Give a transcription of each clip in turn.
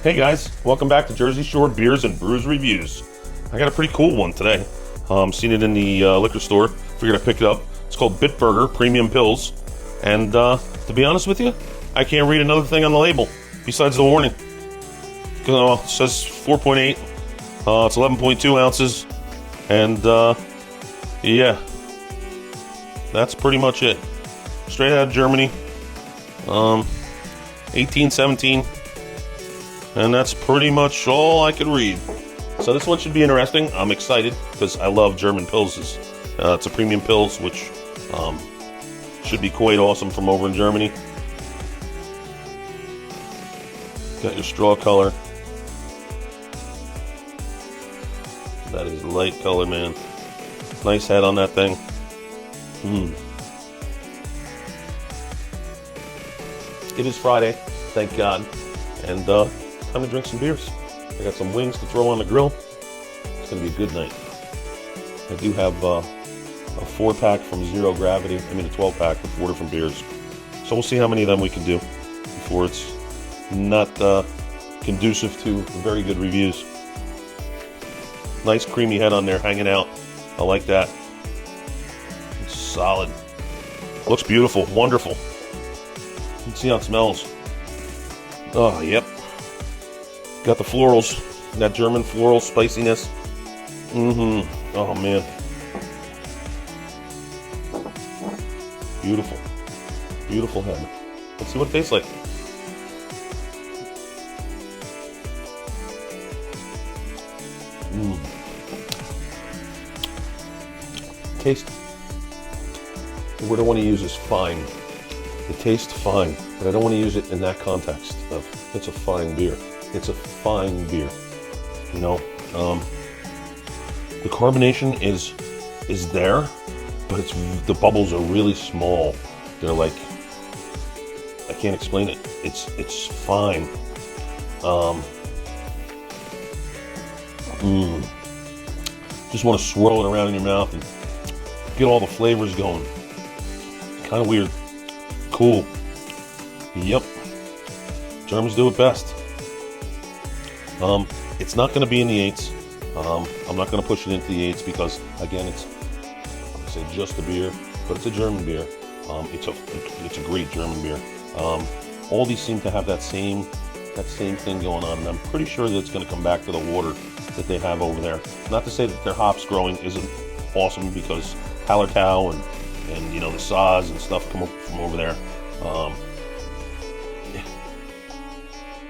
Hey guys, welcome back to Jersey Shore Beers and Brews Reviews. I got a pretty cool one today. Seen it in the liquor store. Figured I'd pick it up. It's called Bitburger Premium Pils. And to be honest with you, I can't read another thing on the label besides the warning. It says 4.8. It's 11.2 ounces. And yeah, that's pretty much it. Straight out of Germany. 1817. And that's pretty much all I could read. So this one should be interesting. I'm excited because I love German Pilsens. It's a premium Pils, which should be quite awesome from over in Germany. Got your straw color. That is light color, man. Nice head on that thing. It is Friday, thank God. And time to drink some beers. I got some wings to throw on the grill. It's going to be a good night. I do have a 4-pack from Zero Gravity. I mean a 12-pack with 4 different beers. So we'll see how many of them we can do before it's not conducive to very good reviews. Nice creamy head on there hanging out. I like that. It's solid. Looks beautiful. Wonderful. Let's see how it smells. Oh, yep. Got the florals, that German floral spiciness. Oh, man. Beautiful. Beautiful head. Let's see what it tastes like. Taste. The word I want to use is fine. It tastes fine, but I don't want to use it in that context of it's a fine beer. It's a fine beer. You know, the carbonation is there, but the bubbles are really small. They're like, I can't explain it. It's fine. Just want to swirl it around in your mouth and get all the flavors going. Kind of weird. Cool. Yep. Germans do it best. It's not going to be in the 8s. I'm not going to push it into the 8s because, again, it's, I'm going to say just a beer, but it's a German beer. It's a great German beer. All these seem to have that same thing going on, and I'm pretty sure that it's going to come back to the water that they have over there. Not to say that their hops growing isn't awesome, because Hallertau and you know, the Saaz and stuff come up from over there.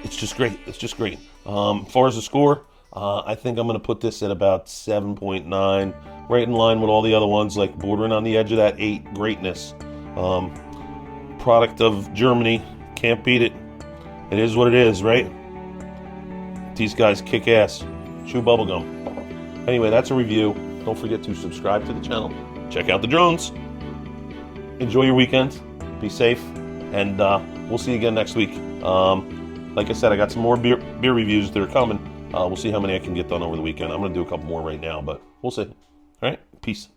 It's just great. It's just great. As far as the score, I think I'm going to put this at about 7.9, right in line with all the other ones, like bordering on the edge of that 8 greatness. Product of Germany, can't beat it. It is what it is, right? These guys kick ass. Chew bubblegum. Anyway, that's a review. Don't forget to subscribe to the channel. Check out the drones. Enjoy your weekend. Be safe. And we'll see you again next week. Like I said, I got some more beer reviews that are coming. We'll see how many I can get done over the weekend. I'm going to do a couple more right now, but we'll see. All right? Peace.